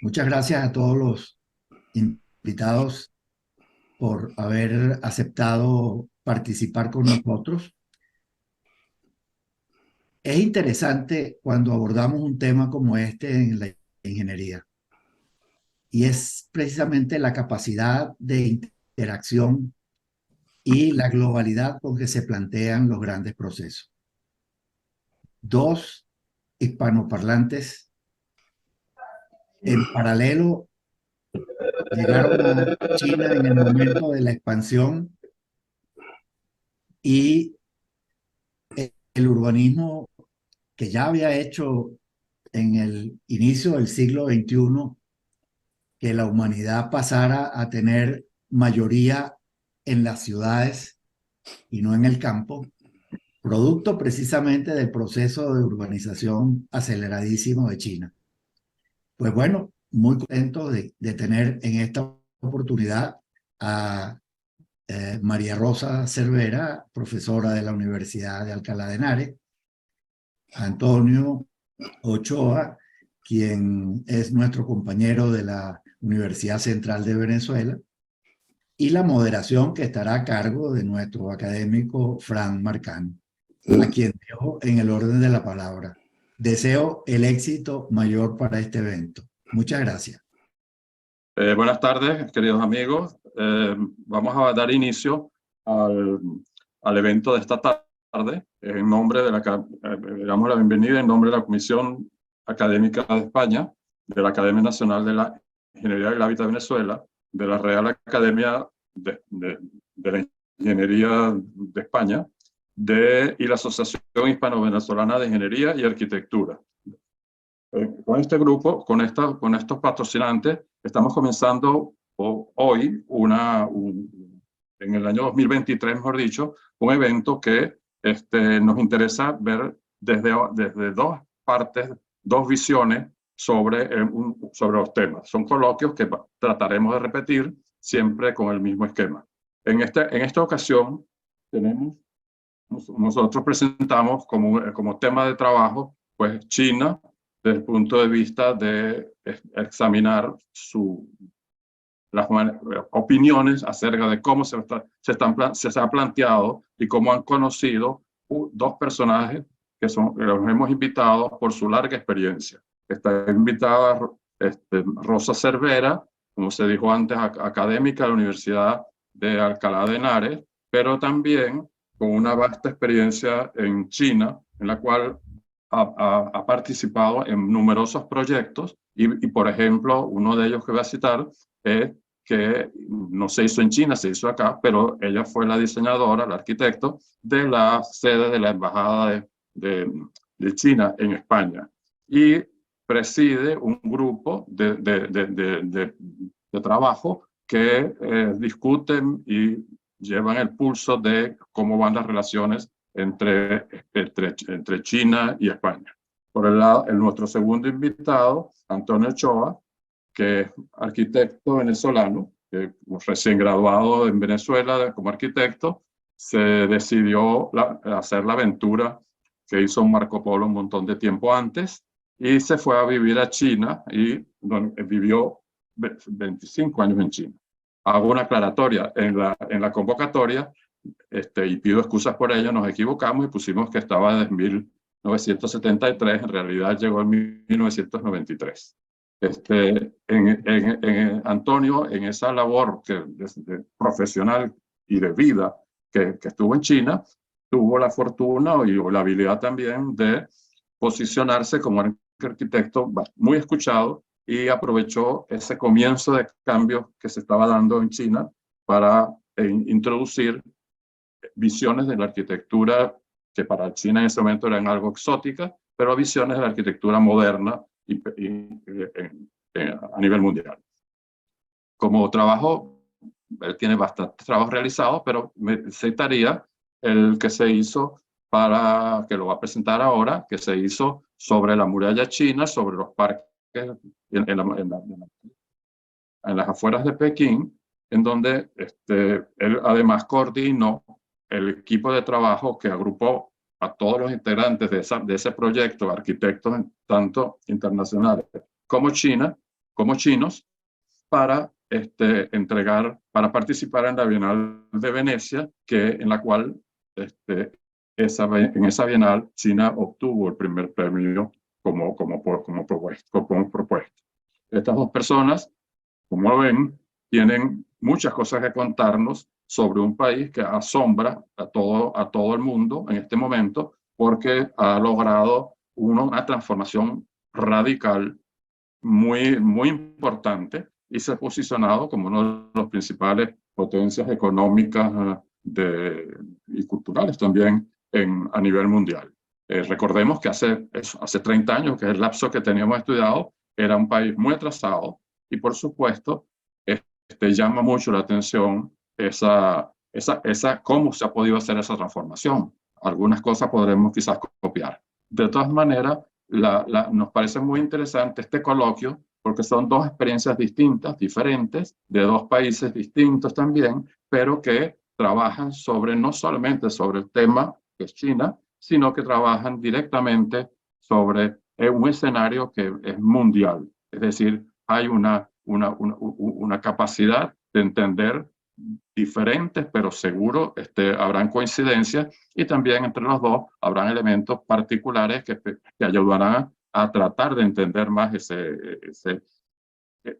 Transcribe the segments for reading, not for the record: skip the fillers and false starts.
Muchas gracias a todos los invitados por haber aceptado participar con nosotros. Es interesante cuando abordamos un tema como este en la ingeniería y es precisamente la capacidad de interacción y la globalidad con que se plantean los grandes procesos. Dos hispanoparlantes en paralelo llegaron a China en el momento de la expansión y el urbanismo que ya había hecho en el inicio del siglo XXI que la humanidad pasara a tener mayoría en las ciudades y no en el campo, producto precisamente del proceso de urbanización aceleradísimo de China. Pues bueno, muy contento de tener en esta oportunidad a María Rosa Cervera, profesora de la Universidad de Alcalá de Henares, Antonio Ochoa, quien es nuestro compañero de la Universidad Central de Venezuela, y la moderación que estará a cargo de nuestro académico Fran Marcano, a quien dejo en el orden de la palabra. Deseo el éxito mayor para este evento. Muchas gracias. Buenas tardes, queridos amigos. Vamos a dar inicio al evento de esta tarde. En nombre de damos la bienvenida en nombre de la Comisión Académica de España, de la Academia Nacional de la Ingeniería del Hábitat de Venezuela, de la Real Academia de la Ingeniería de España, y la Asociación Hispano-Venezolana de Ingeniería y Arquitectura. Con este grupo, con estos patrocinantes, estamos comenzando hoy, en el año 2023, mejor dicho, un evento que nos interesa ver desde dos partes, dos visiones sobre los temas. Son coloquios que trataremos de repetir siempre con el mismo esquema. En esta ocasión, nosotros presentamos como tema de trabajo, pues China, desde el punto de vista de examinar las opiniones acerca de cómo se ha planteado y cómo han conocido dos personajes que los hemos invitado por su larga experiencia. Está invitada Rosa Cervera, como se dijo antes, académica de la Universidad de Alcalá de Henares, pero también con una vasta experiencia en China, en la cual ha participado en numerosos proyectos y, por ejemplo, uno de ellos que voy a citar es que no se hizo en China, se hizo acá, pero ella fue la diseñadora, la arquitecto de la sede de la Embajada de China en España y preside un grupo de trabajo que discuten y llevan el pulso de cómo van las relaciones entre China y España. Por el lado, nuestro segundo invitado, Antonio Ochoa, que es arquitecto venezolano, que recién graduado en Venezuela como arquitecto, se decidió hacer la aventura que hizo Marco Polo un montón de tiempo antes y se fue a vivir a China y vivió 25 años en China. Hago una aclaratoria en la convocatoria, y pido excusas por ello, nos equivocamos y pusimos que estaba desde 1973, en realidad llegó en 1993. Antonio, en esa labor profesional y de vida que estuvo en China, tuvo la fortuna y la habilidad también de posicionarse como arquitecto muy escuchado y aprovechó ese comienzo de cambios que se estaba dando en China para introducir visiones de la arquitectura que para China en ese momento eran algo exóticas, pero visiones de la arquitectura moderna a nivel mundial. Como trabajo, él tiene bastantes trabajos realizados, pero me citaría el que se hizo que lo va a presentar ahora, que se hizo sobre la muralla china, sobre los parques en las afueras de Pekín, en donde él además coordinó el equipo de trabajo que agrupó a todos los integrantes de ese proyecto, arquitectos tanto internacionales como China, como chinos para para participar en la Bienal de Venecia, en la cual en esa Bienal China obtuvo el primer premio como propuesta. Estas dos personas, como ven, tienen muchas cosas que contarnos sobre un país que asombra a todo el mundo en este momento, porque ha logrado una transformación radical muy importante y se ha posicionado como uno de los principales potencias económicas y culturales también a nivel mundial. Recordemos que hace 30 años, que es el lapso que teníamos estudiado, era un país muy atrasado y por supuesto llama mucho la atención cómo se ha podido hacer esa transformación. Algunas cosas podremos quizás copiar. De todas maneras, nos parece muy interesante este coloquio porque son dos experiencias distintas, diferentes, de dos países distintos también, pero que trabajan no solamente sobre el tema que es China, sino que trabajan directamente sobre un escenario que es mundial. Es decir, hay una capacidad de entender diferentes, pero seguro habrán coincidencias y también entre los dos habrán elementos particulares que ayudarán a tratar de entender más ese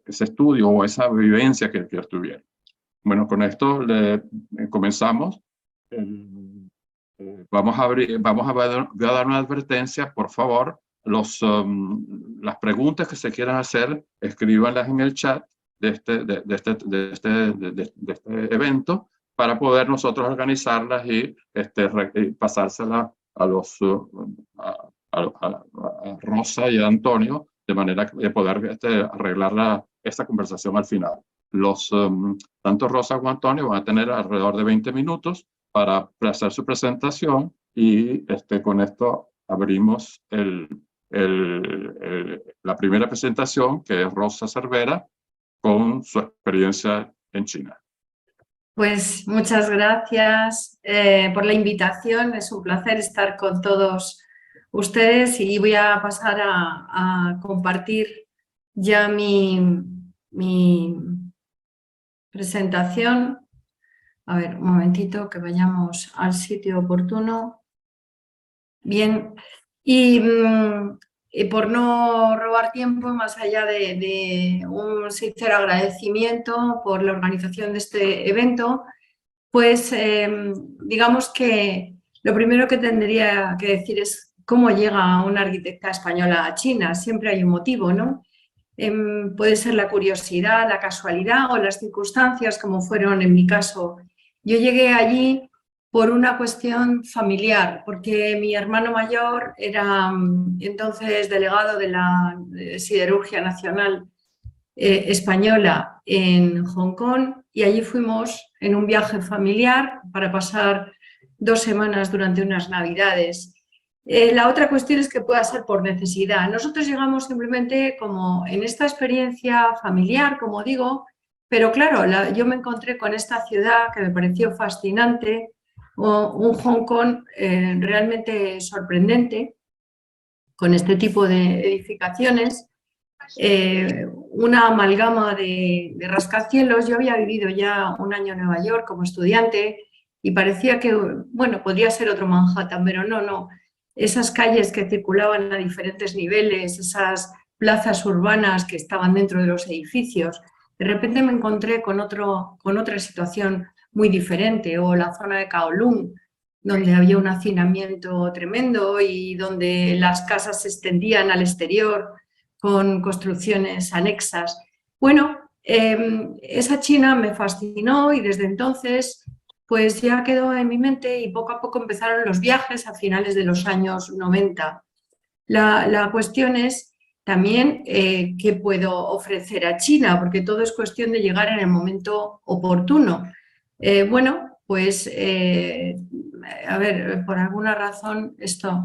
estudio o esa vivencia que tuvieron. Bueno, con esto comenzamos. Vamos a dar una advertencia, por favor. Las preguntas que se quieran hacer, escríbanlas en el chat de este evento para poder nosotros organizarlas y pasárselas a Rosa y a Antonio, de manera de poder arreglar esta conversación al final. Tanto Rosa como Antonio van a tener alrededor de 20 minutos para hacer su presentación y con esto abrimos la primera presentación, que es Rosa Cervera, con su experiencia en China. Pues muchas gracias por la invitación. Es un placer estar con todos ustedes y voy a pasar a compartir ya mi presentación. A ver, un momentito que vayamos al sitio oportuno. Bien, y por no robar tiempo, más allá de un sincero agradecimiento por la organización de este evento, pues digamos que lo primero que tendría que decir es cómo llega una arquitecta española a China. Siempre hay un motivo, ¿no? Puede ser la curiosidad, la casualidad o las circunstancias, como fueron en mi caso. Yo llegué allí por una cuestión familiar, porque mi hermano mayor era entonces delegado de la Siderurgia Nacional Española en Hong Kong y allí fuimos en un viaje familiar para pasar 2 semanas durante unas Navidades. La otra cuestión es que pueda ser por necesidad. Nosotros llegamos simplemente como en esta experiencia familiar, como digo, pero claro, yo me encontré con esta ciudad que me pareció fascinante, un Hong Kong realmente sorprendente, con este tipo de edificaciones, una amalgama de rascacielos. Yo había vivido ya un año en Nueva York como estudiante y parecía que, bueno, podría ser otro Manhattan, pero no. Esas calles que circulaban a diferentes niveles, esas plazas urbanas que estaban dentro de los edificios, de repente me encontré con otra situación muy diferente, o la zona de Kowloon, donde había un hacinamiento tremendo y donde las casas se extendían al exterior con construcciones anexas. Bueno, esa China me fascinó y desde entonces pues ya quedó en mi mente y poco a poco empezaron los viajes a finales de los años 90. La cuestión es también qué puedo ofrecer a China, porque todo es cuestión de llegar en el momento oportuno. Bueno, pues a ver, por alguna razón esto...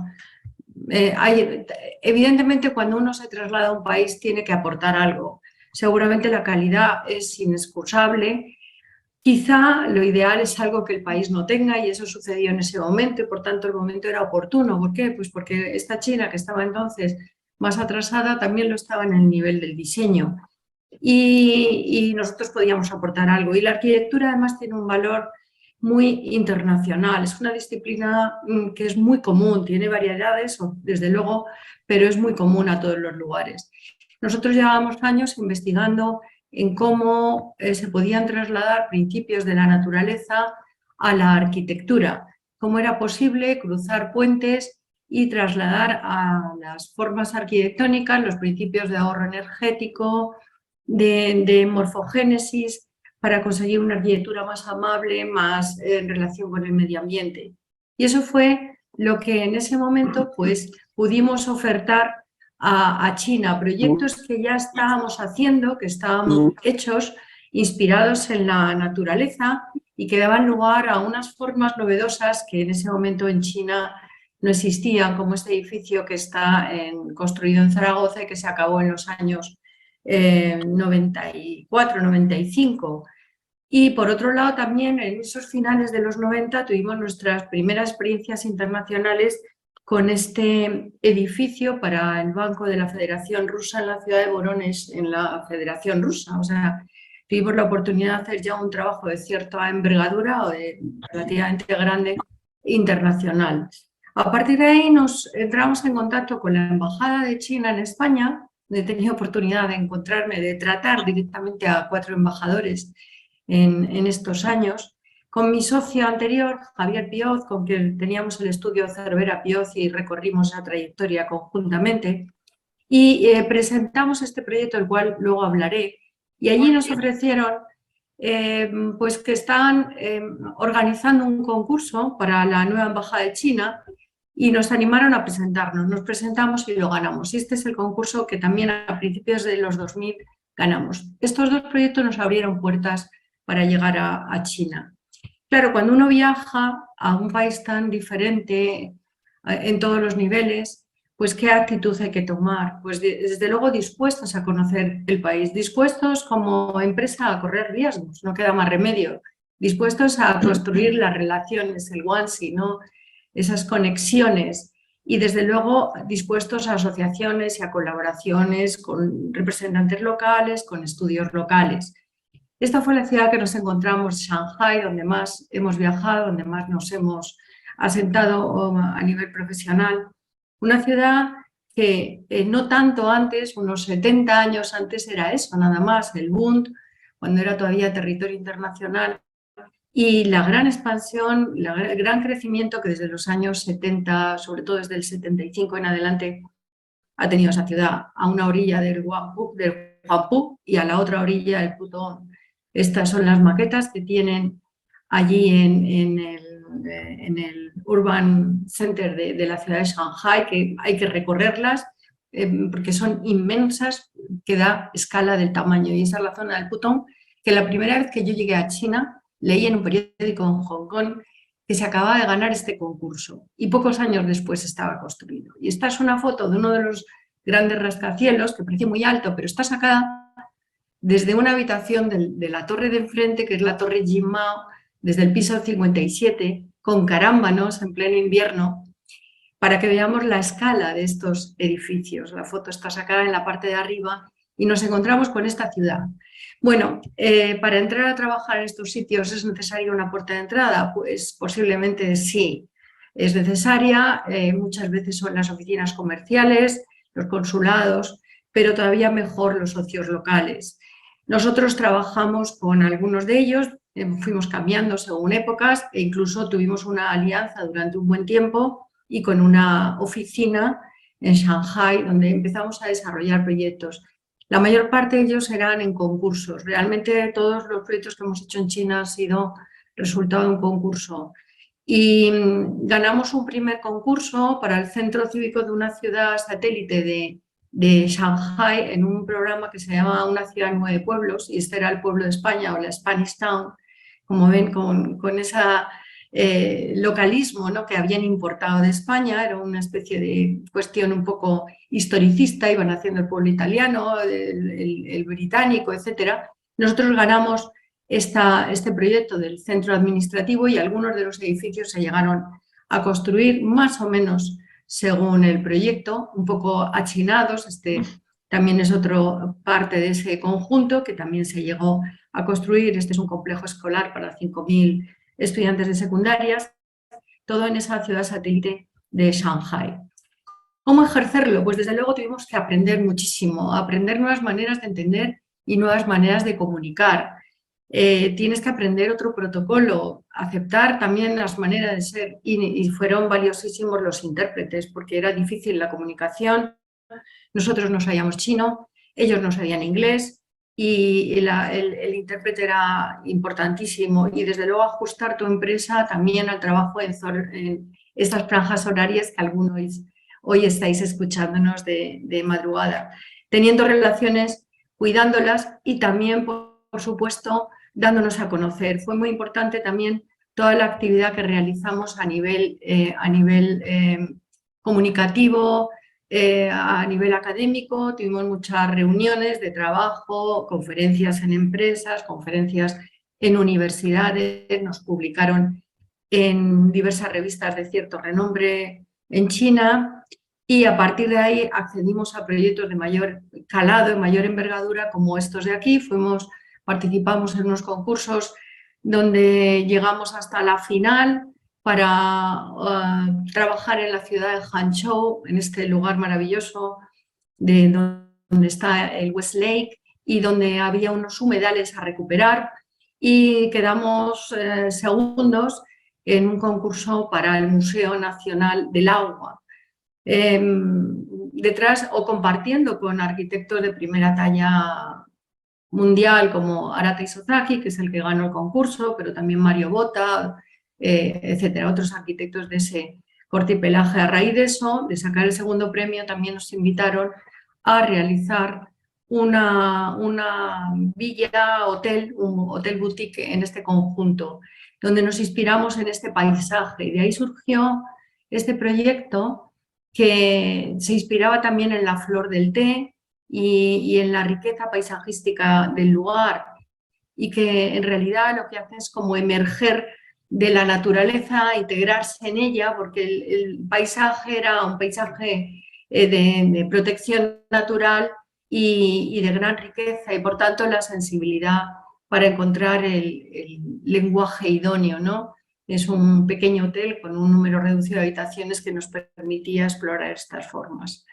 evidentemente cuando uno se traslada a un país tiene que aportar algo. Seguramente la calidad es inexcusable. Quizá lo ideal es algo que el país no tenga y eso sucedió en ese momento y por tanto el momento era oportuno. ¿Por qué? Pues porque esta China que estaba entonces más atrasada también lo estaba en el nivel del diseño. y nosotros podíamos aportar algo. Y la arquitectura además tiene un valor muy internacional, es una disciplina que es muy común, tiene variedades, desde luego, pero es muy común a todos los lugares. Nosotros llevábamos años investigando en cómo se podían trasladar principios de la naturaleza a la arquitectura, cómo era posible cruzar puentes y trasladar a las formas arquitectónicas los principios de ahorro energético, de morfogénesis, para conseguir una arquitectura más amable, más en relación con el medio ambiente. Y eso fue lo que en ese momento pues, pudimos ofertar a China, proyectos que ya estábamos haciendo, que estaban hechos, inspirados en la naturaleza y que daban lugar a unas formas novedosas que en ese momento en China no existían, como este edificio que está construido en Zaragoza y que se acabó en los años 94, 95. Y por otro lado también en esos finales de los 90 tuvimos nuestras primeras experiencias internacionales con este edificio para el Banco de la Federación Rusa en la ciudad de Vorónezh, en la Federación Rusa. O sea, tuvimos la oportunidad de hacer ya un trabajo de cierta envergadura o de relativamente grande internacional. A partir de ahí nos entramos en contacto con la Embajada de China en España. He tenido oportunidad de encontrarme, de tratar directamente a 4 embajadores en estos años. Con mi socio anterior, Javier Pioz, con quien teníamos el estudio Cervera Pioz y recorrimos esa trayectoria conjuntamente, y presentamos este proyecto, del cual luego hablaré, y allí nos ofrecieron pues que estaban organizando un concurso para la nueva Embajada de China y nos animaron a presentarnos. Nos presentamos y lo ganamos. Y este es el concurso que también a principios de los 2000 ganamos. Estos 2 proyectos nos abrieron puertas para llegar a China. Claro, cuando uno viaja a un país tan diferente en todos los niveles, pues ¿qué actitud hay que tomar? Pues desde luego dispuestos a conocer el país, dispuestos como empresa a correr riesgos, no queda más remedio, dispuestos a construir las relaciones, el onesie, ¿no? Esas conexiones, y desde luego dispuestos a asociaciones y a colaboraciones con representantes locales, con estudios locales. Esta fue la ciudad que nos encontramos, Shanghái, donde más hemos viajado, donde más nos hemos asentado a nivel profesional. Una ciudad que no tanto antes, unos 70 años antes era eso, nada más, el Bund, cuando era todavía territorio internacional, y la gran expansión, el gran crecimiento que desde los años 70, sobre todo desde el 75 en adelante, ha tenido esa ciudad, a una orilla del Huangpu y a la otra orilla del Pudong. Estas son las maquetas que tienen allí en el Urban Center de la ciudad de Shanghái, que hay que recorrerlas porque son inmensas, que da escala del tamaño. Y esa es la zona del Pudong, que la primera vez que yo llegué a China, leí en un periódico en Hong Kong que se acababa de ganar este concurso y pocos años después estaba construido. Y esta es una foto de uno de los grandes rascacielos, que parece muy alto, pero está sacada desde una habitación de la torre de enfrente, que es la torre Jinmao, desde el piso 57, con carámbanos en pleno invierno, para que veamos la escala de estos edificios. La foto está sacada en la parte de arriba y nos encontramos con esta ciudad. Bueno, para entrar a trabajar en estos sitios, ¿es necesaria una puerta de entrada? Pues posiblemente sí, es necesaria. Muchas veces son las oficinas comerciales, los consulados, pero todavía mejor los socios locales. Nosotros trabajamos con algunos de ellos, fuimos cambiando según épocas e incluso tuvimos una alianza durante un buen tiempo y con una oficina en Shanghái donde empezamos a desarrollar proyectos. La mayor parte de ellos eran en concursos. Realmente todos los proyectos que hemos hecho en China han sido resultado de un concurso. Y ganamos un primer concurso para el centro cívico de una ciudad satélite de Shanghái en un programa que se llama Una ciudad en 9 pueblos, y este era el pueblo de España o la Spanish Town, como ven, con ese localismo, ¿no?, que habían importado de España. Era una especie de cuestión un poco historicista, iban haciendo el pueblo italiano, el británico, etc. Nosotros ganamos este proyecto del centro administrativo y algunos de los edificios se llegaron a construir más o menos según el proyecto, un poco achinados. Este también es otra parte de ese conjunto que también se llegó a construir. Este es un complejo escolar para 5.000 estudiantes de secundarias, todo en esa ciudad satélite de Shanghái. ¿Cómo ejercerlo? Pues desde luego tuvimos que aprender muchísimo, aprender nuevas maneras de entender y nuevas maneras de comunicar. Tienes que aprender otro protocolo, aceptar también las maneras de ser, y fueron valiosísimos los intérpretes porque era difícil la comunicación. Nosotros no sabíamos chino, ellos no sabían inglés y el intérprete era importantísimo, y desde luego ajustar tu empresa también al trabajo en estas franjas horarias que algunos hoy estáis escuchándonos de madrugada, teniendo relaciones, cuidándolas y también, por supuesto, dándonos a conocer. Fue muy importante también toda la actividad que realizamos a nivel comunicativo, a nivel académico. Tuvimos muchas reuniones de trabajo, conferencias en empresas, conferencias en universidades, nos publicaron en diversas revistas de cierto renombre en China, y a partir de ahí accedimos a proyectos de mayor calado y mayor envergadura como estos de aquí. Participamos en unos concursos donde llegamos hasta la final para trabajar en la ciudad de Hangzhou, en este lugar maravilloso donde está el West Lake y donde había unos humedales a recuperar, y quedamos segundos en un concurso para el Museo Nacional del Agua. Detrás o compartiendo con arquitectos de primera talla mundial como Arata Isozaki, que es el que ganó el concurso, pero también Mario Botta, etcétera, otros arquitectos de ese corte y pelaje. A raíz de eso, de sacar el segundo premio, también nos invitaron a realizar una villa, un hotel boutique en este conjunto, donde nos inspiramos en este paisaje, y de ahí surgió este proyecto que se inspiraba también en la flor del té y en la riqueza paisajística del lugar, y que en realidad lo que hace es como emerger de la naturaleza, integrarse en ella, porque el paisaje era un paisaje de protección natural y de gran riqueza, y por tanto la sensibilidad para encontrar el lenguaje idóneo, ¿no? Es un pequeño hotel con un número reducido de habitaciones que nos permitía explorar estas formas.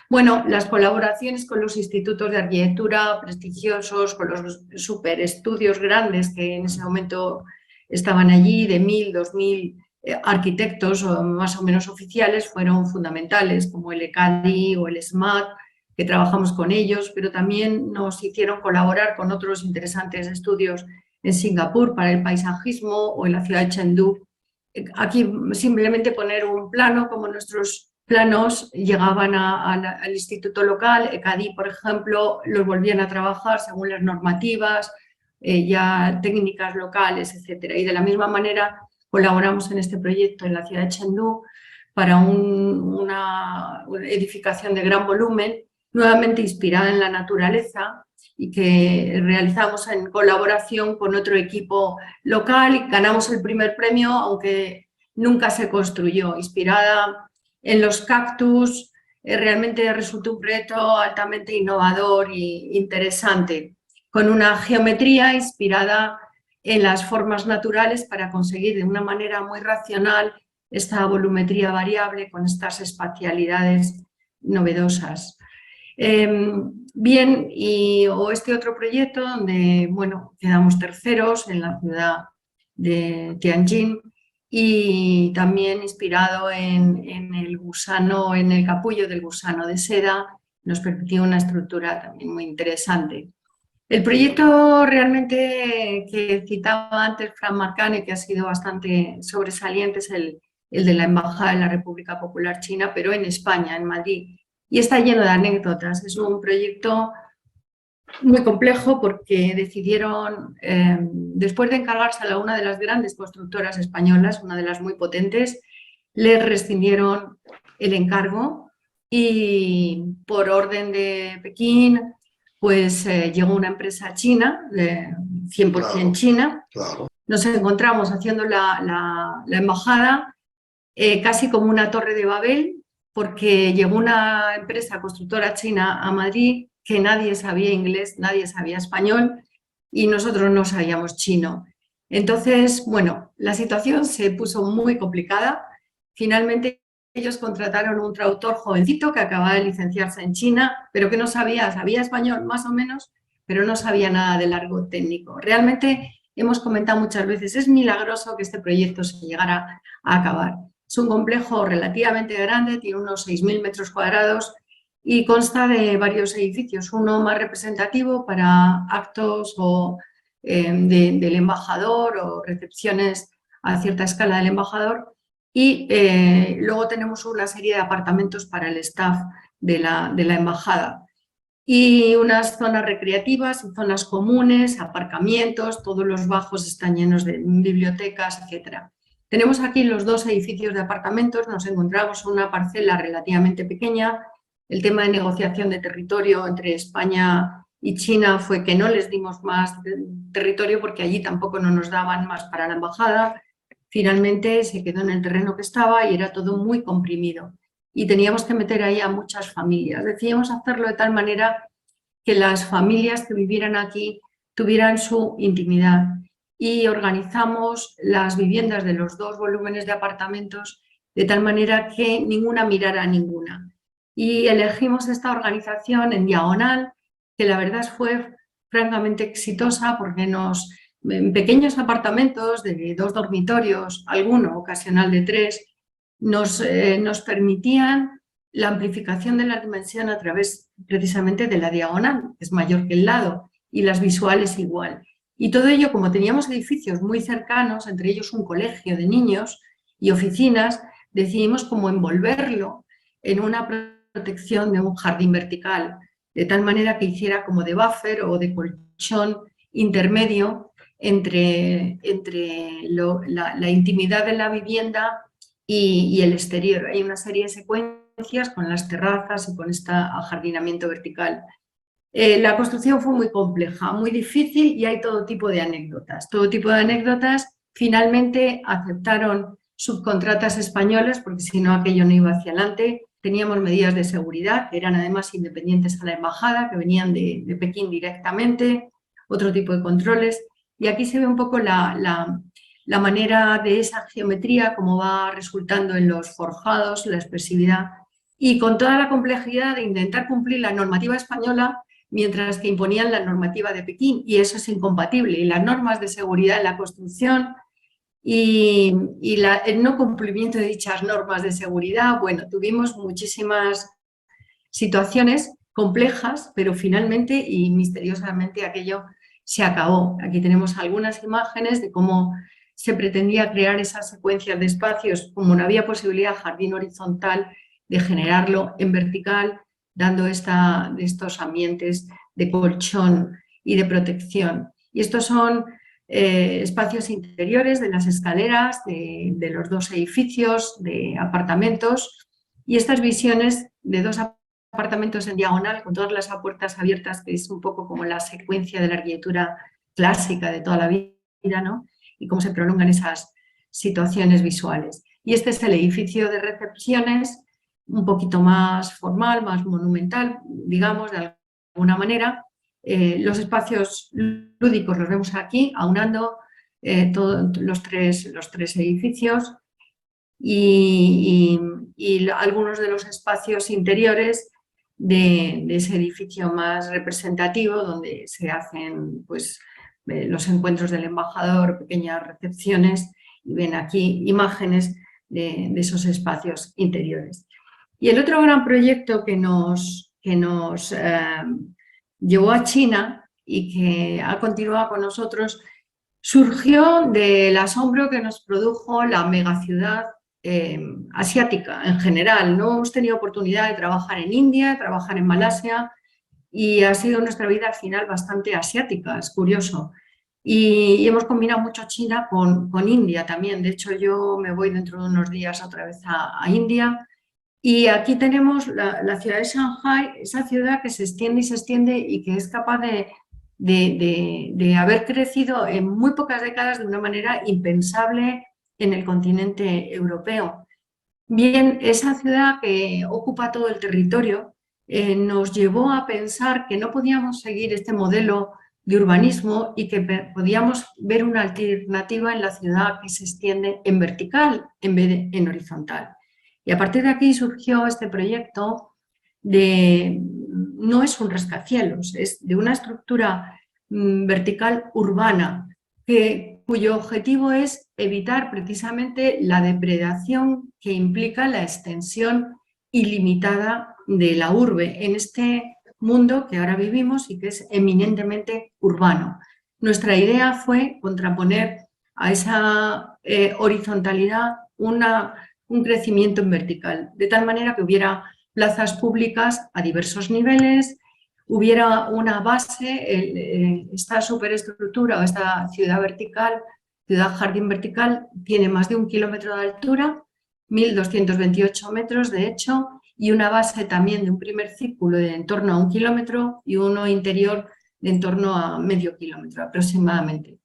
Bueno, las colaboraciones con los institutos de arquitectura prestigiosos, con los superestudios grandes que en ese momento estaban allí, de 1.000, 2.000 arquitectos más o menos oficiales, fueron fundamentales, como el ECADI o el SMAT, que trabajamos con ellos, pero también nos hicieron colaborar con otros interesantes estudios en Singapur para el paisajismo o en la ciudad de Chengdu. Aquí simplemente poner un plano, como nuestros planos llegaban al instituto local, ECADI, por ejemplo, los volvían a trabajar según las normativas, ya técnicas locales, etcétera. Y de la misma manera colaboramos en este proyecto en la ciudad de Chengdu para una edificación de gran volumen, nuevamente inspirada en la naturaleza, y que realizamos en colaboración con otro equipo local, y ganamos el primer premio, aunque nunca se construyó, inspirada en los cactus. Realmente resultó un reto altamente innovador e interesante, con una geometría inspirada en las formas naturales para conseguir de una manera muy racional esta volumetría variable con estas espacialidades novedosas. Bien, o este otro proyecto donde, bueno, quedamos terceros en la ciudad de Tianjin, y también inspirado en el gusano, en el capullo del gusano de seda, nos permitió una estructura también muy interesante. El proyecto realmente que citaba antes Fran Marcane, que ha sido bastante sobresaliente, es el de la Embajada de la República Popular China, pero en España, en Madrid. Y está lleno de anécdotas. Es un proyecto muy complejo porque decidieron, después de encargarse a una de las grandes constructoras españolas, una de las muy potentes, les rescindieron el encargo, y por orden de Pekín, pues llegó una empresa china, 100% china. Claro. Nos encontramos haciendo la embajada casi como una torre de Babel, porque llegó una empresa constructora china a Madrid que nadie sabía inglés, nadie sabía español y nosotros no sabíamos chino. Entonces, bueno, la situación se puso muy complicada. Finalmente ellos contrataron un traductor jovencito que acababa de licenciarse en China, pero que no sabía español más o menos, pero no sabía nada del argot técnico. Realmente hemos comentado muchas veces, es milagroso que este proyecto se llegara a acabar. Es un complejo relativamente grande, tiene unos 6.000 metros cuadrados y consta de varios edificios, uno más representativo para actos o, del embajador o recepciones a cierta escala del embajador y luego tenemos una serie de apartamentos para el staff de la embajada y unas zonas recreativas y zonas comunes, aparcamientos, todos los bajos están llenos de bibliotecas, etc. Tenemos aquí los dos edificios de apartamentos, nos encontramos en una parcela relativamente pequeña. El tema de negociación de territorio entre España y China fue que no les dimos más territorio porque allí tampoco no nos daban más para la embajada. Finalmente se quedó en el terreno que estaba y era todo muy comprimido. Y teníamos que meter ahí a muchas familias. Decidimos hacerlo de tal manera que las familias que vivieran aquí tuvieran su intimidad y organizamos las viviendas de los dos volúmenes de apartamentos de tal manera que ninguna mirara a ninguna. Y elegimos esta organización en diagonal, que la verdad fue francamente exitosa porque en pequeños apartamentos de 2 dormitorios, alguno ocasional de 3, nos permitían la amplificación de la dimensión a través precisamente de la diagonal, que es mayor que el lado, y las visuales igual. Y todo ello, como teníamos edificios muy cercanos, entre ellos un colegio de niños y oficinas, decidimos como envolverlo en una protección de un jardín vertical, de tal manera que hiciera como de buffer o de colchón intermedio entre la intimidad de la vivienda y el exterior. Hay una serie de secuencias con las terrazas y con este ajardinamiento vertical. La construcción fue muy compleja, muy difícil y hay todo tipo de anécdotas. Todo tipo de anécdotas. Finalmente aceptaron subcontratas españolas porque si no aquello no iba hacia adelante. Teníamos medidas de seguridad que eran además independientes a la embajada, que venían de Pekín directamente, otro tipo de controles. Y aquí se ve un poco la manera de esa geometría, cómo va resultando en los forjados, la expresividad y con toda la complejidad de intentar cumplir la normativa española mientras que imponían la normativa de Pekín y eso es incompatible. Y las normas de seguridad en la construcción y el no cumplimiento de dichas normas de seguridad, bueno, tuvimos muchísimas situaciones complejas, pero finalmente y misteriosamente aquello se acabó. Aquí tenemos algunas imágenes de cómo se pretendía crear esas secuencias de espacios, como no había posibilidad de jardín horizontal, de generarlo en vertical, dando estos ambientes de colchón y de protección. Y estos son espacios interiores de las escaleras, de los dos edificios, de apartamentos, y estas visiones de dos apartamentos en diagonal con todas las puertas abiertas, que es un poco como la secuencia de la arquitectura clásica de toda la vida, ¿no? Y cómo se prolongan esas situaciones visuales. Y este es el edificio de recepciones, un poquito más formal, más monumental, digamos, de alguna manera. Los espacios lúdicos los vemos aquí, aunando todos los tres edificios y algunos de los espacios interiores de ese edificio más representativo donde se hacen pues, los encuentros del embajador, pequeñas recepciones y ven aquí imágenes de esos espacios interiores. Y el otro gran proyecto que nos llevó a China y que ha continuado con nosotros surgió del asombro que nos produjo la megaciudad asiática en general. No hemos tenido oportunidad de trabajar en India, de trabajar en Malasia y ha sido nuestra vida al final bastante asiática, es curioso. Y hemos combinado mucho China con India también. De hecho, yo me voy dentro de unos días otra vez a India. Y aquí tenemos la ciudad de Shanghái, esa ciudad que se extiende y que es capaz de haber crecido en muy pocas décadas de una manera impensable en el continente europeo. Bien, esa ciudad que ocupa todo el territorio nos llevó a pensar que no podíamos seguir este modelo de urbanismo y que podíamos ver una alternativa en la ciudad que se extiende en vertical en vez de en horizontal. Y a partir de aquí surgió este proyecto no es un rascacielos, es de una estructura vertical urbana cuyo objetivo es evitar precisamente la depredación que implica la extensión ilimitada de la urbe en este mundo que ahora vivimos y que es eminentemente urbano. Nuestra idea fue contraponer a esa horizontalidad un crecimiento en vertical, de tal manera que hubiera plazas públicas a diversos niveles, hubiera una base, esta superestructura o esta ciudad vertical, ciudad jardín vertical, tiene más de 1 kilómetro de altura, 1.228 metros de hecho, y una base también de un primer círculo de en torno a 1 kilómetro y uno interior de en torno a medio kilómetro aproximadamente.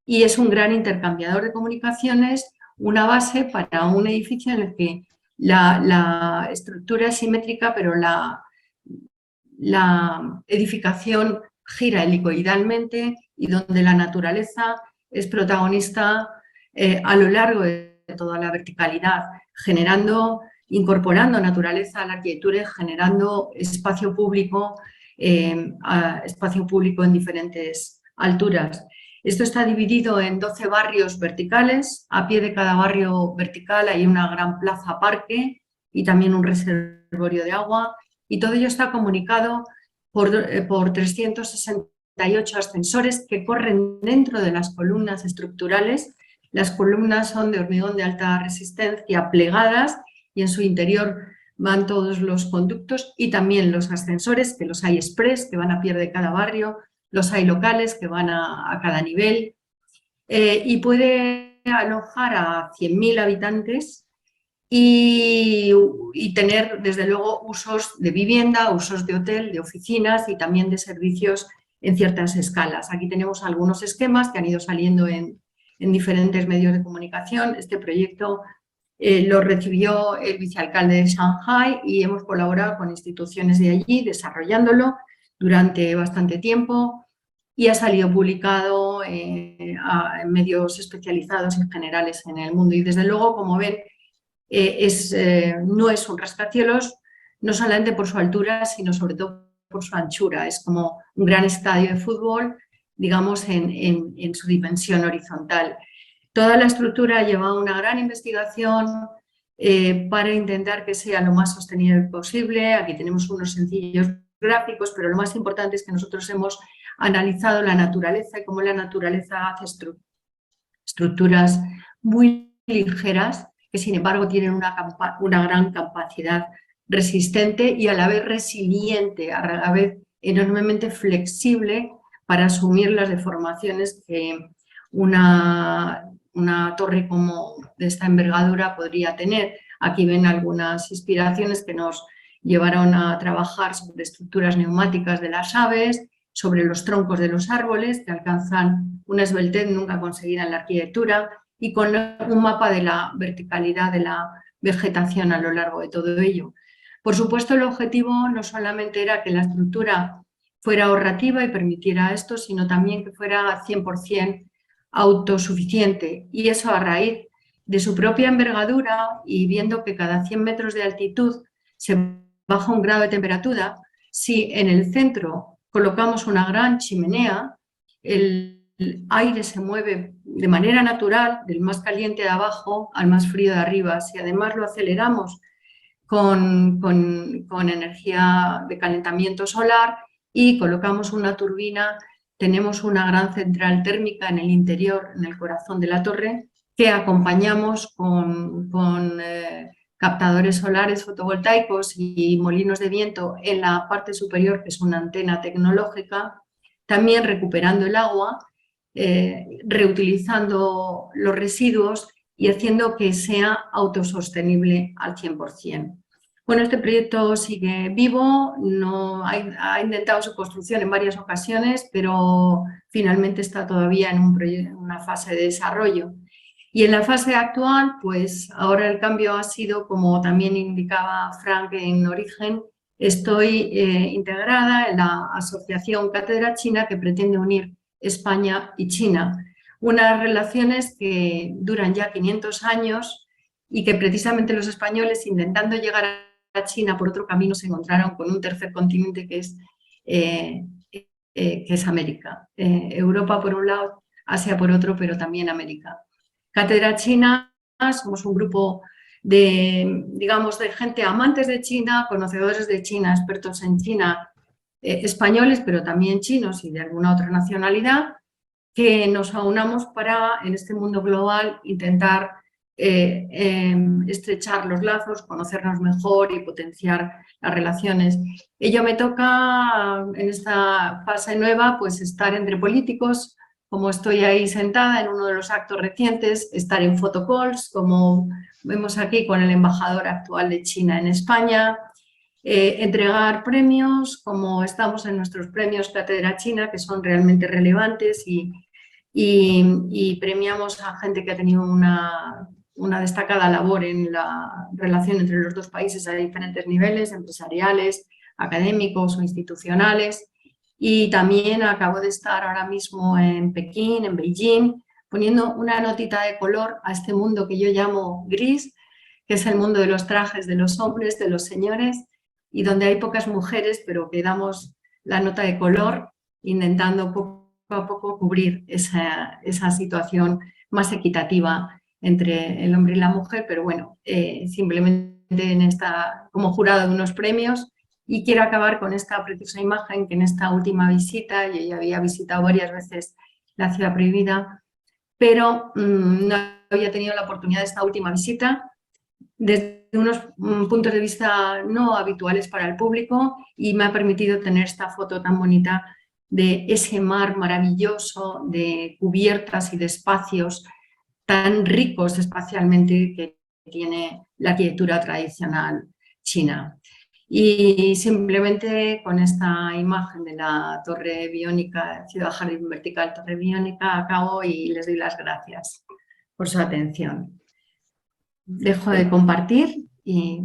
Y es un gran intercambiador de comunicaciones, una base para un edificio en el que la estructura es simétrica, pero la edificación gira helicoidalmente y donde la naturaleza es protagonista a lo largo de toda la verticalidad, incorporando naturaleza a la arquitectura y generando espacio público en diferentes alturas. Esto está dividido en 12 barrios verticales. A pie de cada barrio vertical hay una gran plaza parque y también un reservorio de agua. Y todo ello está comunicado por 368 ascensores que corren dentro de las columnas estructurales. Las columnas son de hormigón de alta resistencia plegadas y en su interior van todos los conductos y también los ascensores, que los hay express, que van a pie de cada barrio, los hay locales que van a cada nivel y puede alojar a 100.000 habitantes y tener desde luego usos de vivienda, usos de hotel, de oficinas y también de servicios en ciertas escalas. Aquí tenemos algunos esquemas que han ido saliendo en diferentes medios de comunicación. Este proyecto lo recibió el vicealcalde de Shanghái y hemos colaborado con instituciones de allí desarrollándolo durante bastante tiempo y ha salido publicado en medios especializados y generales en el mundo. Y desde luego, como ven, no es un rascacielos, no solamente por su altura, sino sobre todo por su anchura. Es como un gran estadio de fútbol, digamos, en su dimensión horizontal. Toda la estructura lleva una gran investigación para intentar que sea lo más sostenible posible. Aquí tenemos unos sencillos gráficos, pero lo más importante es que nosotros hemos analizado la naturaleza y cómo la naturaleza hace estructuras muy ligeras que sin embargo tienen una gran capacidad resistente y a la vez resiliente, a la vez enormemente flexible para asumir las deformaciones que una torre como de esta envergadura podría tener. Aquí ven algunas inspiraciones que nos llevaron a trabajar sobre estructuras neumáticas de las aves, sobre los troncos de los árboles que alcanzan una esbeltez nunca conseguida en la arquitectura y con un mapa de la verticalidad de la vegetación a lo largo de todo ello. Por supuesto, el objetivo no solamente era que la estructura fuera ahorrativa y permitiera esto, sino también que fuera 100% autosuficiente, y eso a raíz de su propia envergadura y viendo que cada 100 metros de altitud se baja 1 grado de temperatura. Si en el centro colocamos una gran chimenea, el aire se mueve de manera natural del más caliente de abajo al más frío de arriba. Si además lo aceleramos con energía de calentamiento solar y colocamos una turbina, tenemos una gran central térmica en el interior, en el corazón de la torre, que acompañamos con captadores solares fotovoltaicos y molinos de viento en la parte superior, que es una antena tecnológica, también recuperando el agua, reutilizando los residuos y haciendo que sea autosostenible al 100%. Bueno, este proyecto sigue vivo, ha intentado su construcción en varias ocasiones, pero finalmente está todavía en una fase de desarrollo. Y en la fase actual, pues ahora el cambio ha sido, como también indicaba Frank en origen, Estoy integrada en la asociación Cátedra China que pretende unir España y China. Unas relaciones que duran ya 500 años y que precisamente los españoles, intentando llegar a China por otro camino, se encontraron con un tercer continente que es América. Europa por un lado, Asia por otro, pero también América. Cátedra China, somos un grupo de, digamos, de gente amantes de China, conocedores de China, expertos en China, españoles, pero también chinos y de alguna otra nacionalidad, que nos aunamos para, en este mundo global, intentar estrechar los lazos, conocernos mejor y potenciar las relaciones. Ello me toca, en esta fase nueva, pues estar entre políticos, como estoy ahí sentada en uno de los actos recientes, estar en photocalls, como vemos aquí con el embajador actual de China en España, entregar premios, como estamos en nuestros premios Cátedra China, que son realmente relevantes y premiamos a gente que ha tenido una destacada labor en la relación entre los dos países a diferentes niveles, empresariales, académicos o institucionales. Y también acabo de estar ahora mismo en Pekín, en Beijing, poniendo una notita de color a este mundo que yo llamo gris, que es el mundo de los trajes de los hombres, de los señores, y donde hay pocas mujeres, pero que damos la nota de color, intentando poco a poco cubrir esa situación más equitativa entre el hombre y la mujer, pero bueno, simplemente como jurado de unos premios. Y quiero acabar con esta preciosa imagen que en esta última visita, yo ya había visitado varias veces la Ciudad Prohibida, pero no había tenido la oportunidad de esta última visita desde unos puntos de vista no habituales para el público y me ha permitido tener esta foto tan bonita de ese mar maravilloso, de cubiertas y de espacios tan ricos espacialmente que tiene la arquitectura tradicional china. Y simplemente con esta imagen de la Torre Biónica, Ciudad Jardín Vertical, Torre Biónica, acabo y les doy las gracias por su atención. Dejo de compartir y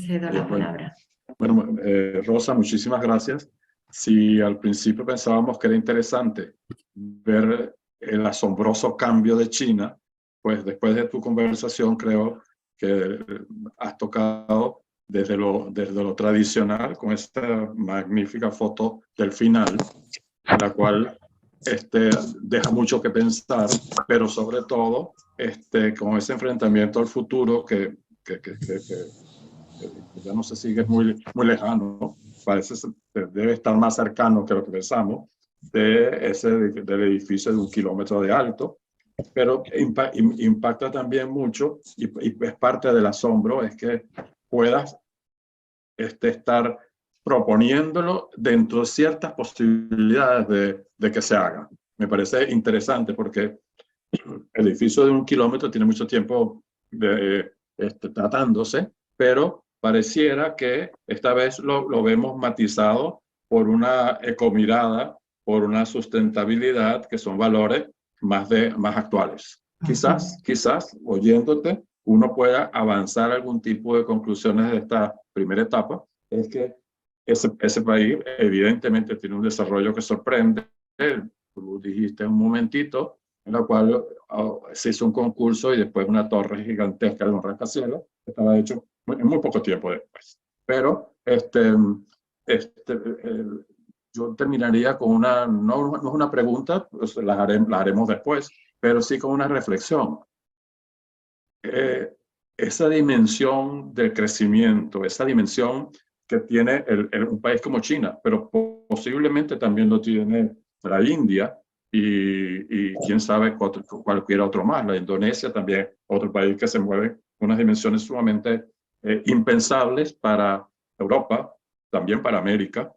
cedo la palabra. Bueno, Rosa, muchísimas gracias. Si al principio pensábamos que era interesante ver el asombroso cambio de China, pues después de tu conversación creo que has tocado desde lo tradicional con esta magnífica foto del final, la cual deja mucho que pensar, pero sobre todo con ese enfrentamiento al futuro que ya no se sigue muy lejano, ¿no? Parece debe estar más cercano que lo que pensamos, del edificio de 1 kilómetro de alto, pero impacta también mucho y es parte del asombro, es que puedas estar proponiéndolo dentro de ciertas posibilidades de que se haga. Me parece interesante porque el edificio de 1 kilómetro tiene mucho tiempo tratándose, pero pareciera que esta vez lo vemos matizado por una ecomirada, por una sustentabilidad, que son valores más actuales. Quizás, oyéndote, uno pueda avanzar algún tipo de conclusiones de esta primera etapa, es que ese país evidentemente tiene un desarrollo que sorprende. Tú dijiste un momentito, en la cual se hizo un concurso y después una torre gigantesca de un rascacielos, estaba hecho en muy poco tiempo después. Pero yo terminaría con no es una pregunta, pues la haremos después, pero sí con una reflexión. Esa dimensión del crecimiento, esa dimensión que tiene un país como China, pero posiblemente también lo tiene la India y quién sabe cualquier otro más, la Indonesia también, otro país que se mueve con unas dimensiones sumamente impensables para Europa, también para América,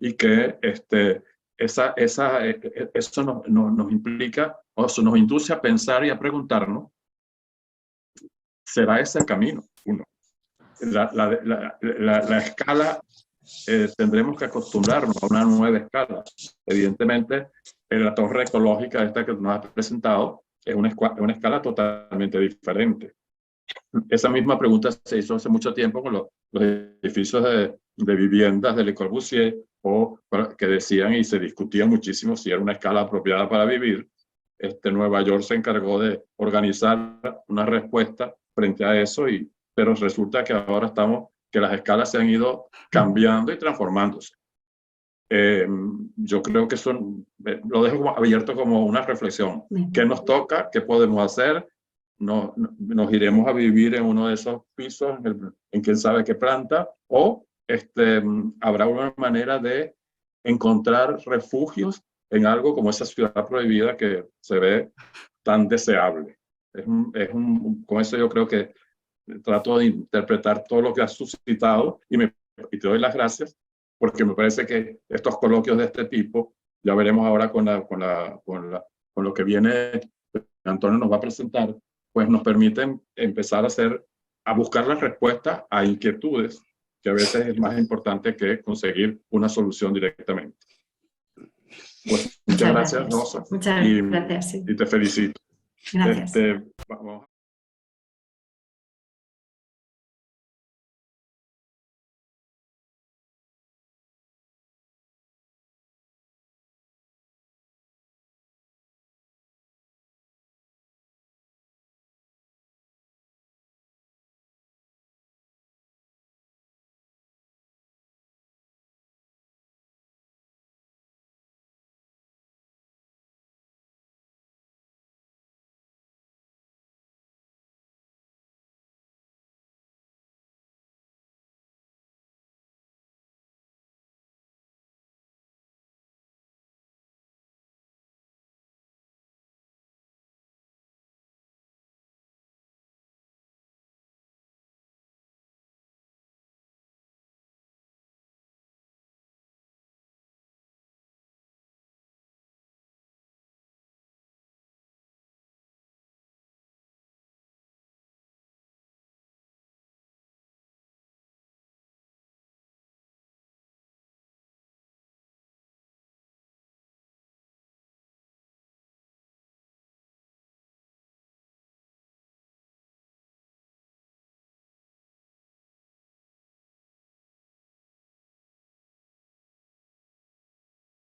y que eso nos implica, o eso nos induce a pensar y a preguntarnos, ¿será ese el camino? Uno. La escala, tendremos que acostumbrarnos a una nueva escala. Evidentemente, la torre ecológica esta que nos ha presentado es una escala totalmente diferente. Esa misma pregunta se hizo hace mucho tiempo con los edificios de de viviendas de Le Corbusier, o que decían y se discutía muchísimo si era una escala apropiada para vivir. Nueva York se encargó de organizar una respuesta frente a eso, pero resulta que ahora que las escalas se han ido cambiando y transformándose. Yo creo que lo dejo abierto como una reflexión. ¿Qué nos toca? ¿Qué podemos hacer? Nos iremos a vivir en uno de esos pisos, en quién sabe qué planta, o habrá una manera de encontrar refugios en algo como esa ciudad prohibida que se ve tan deseable. Con eso yo creo que trato de interpretar todo lo que has suscitado y te doy las gracias, porque me parece que estos coloquios de este tipo, ya veremos ahora con lo que viene, Antonio nos va a presentar, pues nos permiten empezar a buscar las respuestas a inquietudes, que a veces es más importante que conseguir una solución directamente. Pues, muchas gracias, Rosa. Muchas gracias. Sí. Y te felicito. Gracias. Vamos.